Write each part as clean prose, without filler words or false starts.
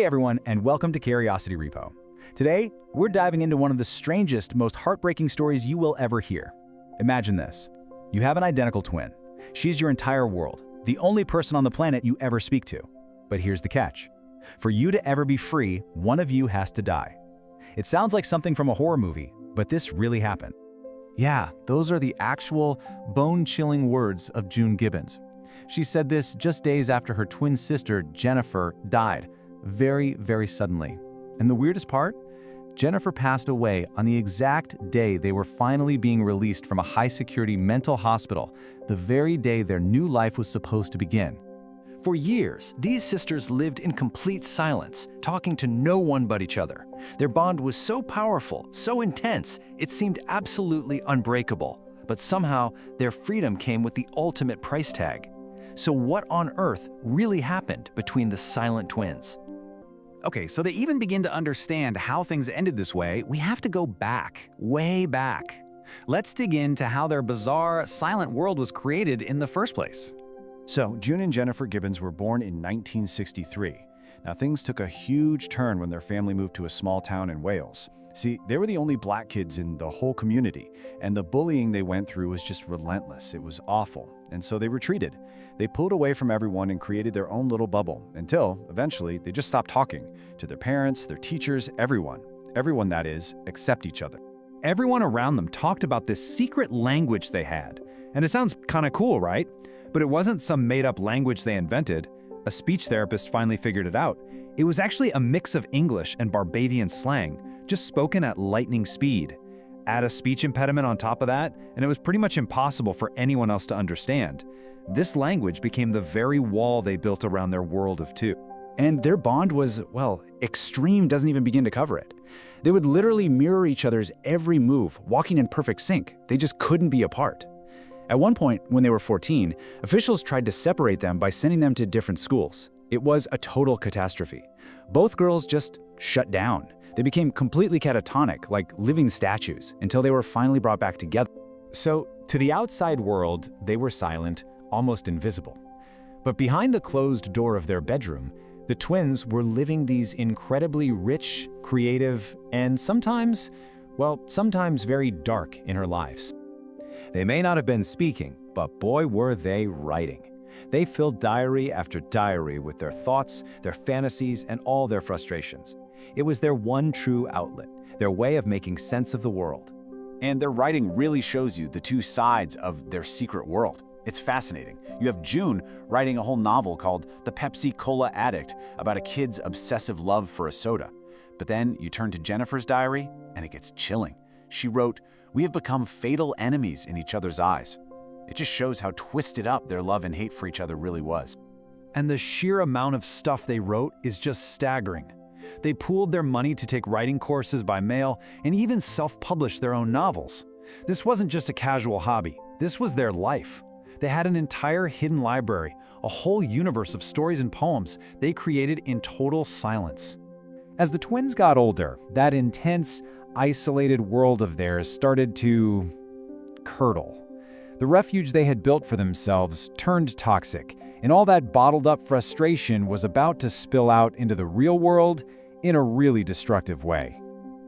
Hey everyone, and welcome to Curiosity Repo. Today, we're diving into one of the strangest, most heartbreaking stories you will ever hear. Imagine this. You have an identical twin. She's your entire world, the only person on the planet you ever speak to. But here's the catch. For you to ever be free, one of you has to die. It sounds like something from a horror movie, but this really happened. Yeah, those are the actual bone-chilling words of June Gibbons. She said this just days after her twin sister, Jennifer, died, very, very suddenly. And the weirdest part? Jennifer passed away on the exact day they were finally being released from a high-security mental hospital, the very day their new life was supposed to begin. For years, these sisters lived in complete silence, talking to no one but each other. Their bond was so powerful, so intense, it seemed absolutely unbreakable. But somehow, their freedom came with the ultimate price tag. So what on earth really happened between the silent twins? Okay, so to even begin to understand how things ended this way, we have to go back, way back. Let's dig into how their bizarre, silent world was created in the first place. So, June and Jennifer Gibbons were born in 1963. Now, things took a huge turn when their family moved to a small town in Wales. See, they were the only black kids in the whole community, and the bullying they went through was just relentless. It was awful, and so they retreated. They pulled away from everyone and created their own little bubble, until, eventually, they just stopped talking to their parents, their teachers, everyone. Everyone, that is, except each other. Everyone around them talked about this secret language they had. And it sounds kind of cool, right? But it wasn't some made-up language they invented. A speech therapist finally figured it out. It was actually a mix of English and Barbadian slang, just spoken at lightning speed. Add a speech impediment on top of that, and it was pretty much impossible for anyone else to understand. This language became the very wall they built around their world of two. And their bond was, well, extreme doesn't even begin to cover it. They would literally mirror each other's every move, walking in perfect sync. They just couldn't be apart. At one point, when they were 14, officials tried to separate them by sending them to different schools. It was a total catastrophe. Both girls just shut down. They became completely catatonic, like living statues, until they were finally brought back together. So, to the outside world, they were silent, almost invisible. But behind the closed door of their bedroom, the twins were living these incredibly rich, creative, and sometimes very dark inner lives. They may not have been speaking, but boy were they writing. They filled diary after diary with their thoughts, their fantasies, and all their frustrations. It was their one true outlet, their way of making sense of the world. And their writing really shows you the two sides of their secret world. It's fascinating. You have June writing a whole novel called The Pepsi Cola Addict about a kid's obsessive love for a soda. But then you turn to Jennifer's diary, and it gets chilling. She wrote, "We have become fatal enemies in each other's eyes." It just shows how twisted up their love and hate for each other really was. And the sheer amount of stuff they wrote is just staggering. They pooled their money to take writing courses by mail and even self-published their own novels. This wasn't just a casual hobby. This was their life. They had an entire hidden library, a whole universe of stories and poems they created in total silence. As the twins got older, that intense, isolated world of theirs started to curdle. The refuge they had built for themselves turned toxic, and all that bottled-up frustration was about to spill out into the real world in a really destructive way.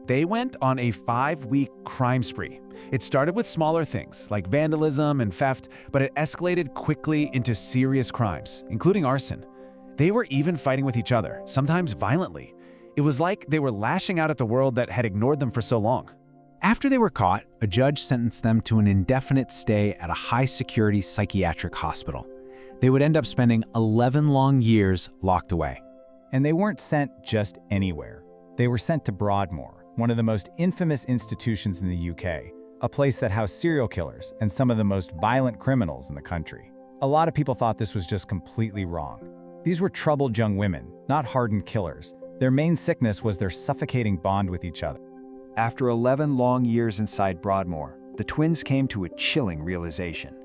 They went on a 5-week crime spree. It started with smaller things, like vandalism and theft, but it escalated quickly into serious crimes, including arson. They were even fighting with each other, sometimes violently. It was like they were lashing out at the world that had ignored them for so long. After they were caught, a judge sentenced them to an indefinite stay at a high-security psychiatric hospital. They would end up spending 11 long years locked away. And they weren't sent just anywhere. They were sent to Broadmoor, one of the most infamous institutions in the UK, a place that housed serial killers and some of the most violent criminals in the country. A lot of people thought this was just completely wrong. These were troubled young women, not hardened killers. Their main sickness was their suffocating bond with each other. After 11 long years inside Broadmoor, the twins came to a chilling realization.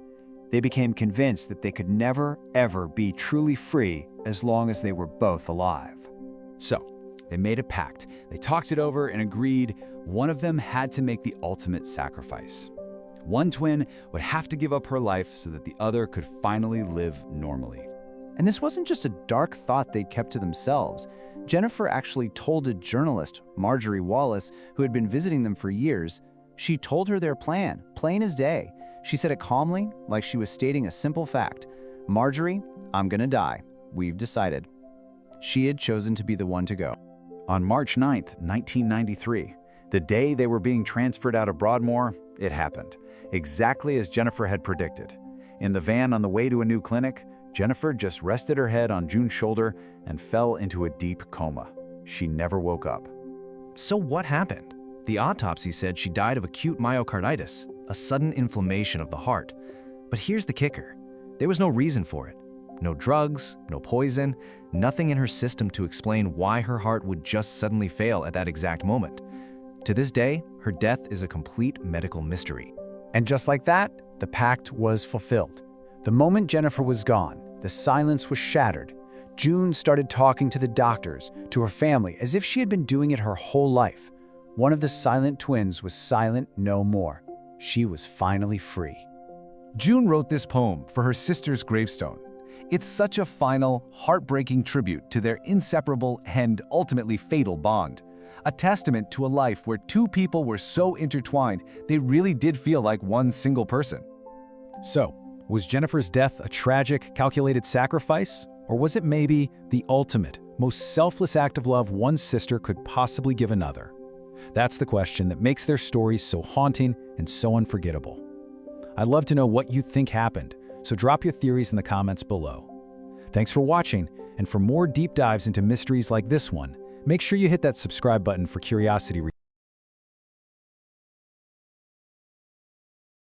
They became convinced that they could never, ever be truly free as long as they were both alive. So, they made a pact. They talked it over and agreed one of them had to make the ultimate sacrifice. One twin would have to give up her life so that the other could finally live normally. And this wasn't just a dark thought they'd kept to themselves. Jennifer actually told a journalist, Marjorie Wallace, who had been visiting them for years. She told her their plan, plain as day. She said it calmly, like she was stating a simple fact. Marjorie, I'm gonna die. We've decided. She had chosen to be the one to go. On March 9th, 1993, the day they were being transferred out of Broadmoor, it happened, exactly as Jennifer had predicted. In the van on the way to a new clinic, Jennifer just rested her head on June's shoulder and fell into a deep coma. She never woke up. So what happened? The autopsy said she died of acute myocarditis, a sudden inflammation of the heart. But here's the kicker. There was no reason for it. No drugs, no poison, nothing in her system to explain why her heart would just suddenly fail at that exact moment. To this day, her death is a complete medical mystery. And just like that, the pact was fulfilled. The moment Jennifer was gone, the silence was shattered. June started talking to the doctors, to her family, as if she had been doing it her whole life. One of the silent twins was silent no more. She was finally free. June wrote this poem for her sister's gravestone. It's such a final, heartbreaking tribute to their inseparable and ultimately fatal bond. A testament to a life where two people were so intertwined they really did feel like one single person. So, was Jennifer's death a tragic, calculated sacrifice? Or was it maybe the ultimate, most selfless act of love one sister could possibly give another? That's the question that makes their stories so haunting and so unforgettable. I'd love to know what you think happened, so drop your theories in the comments below. Thanks for watching, and for more deep dives into mysteries like this one, make sure you hit that subscribe button for curiosity.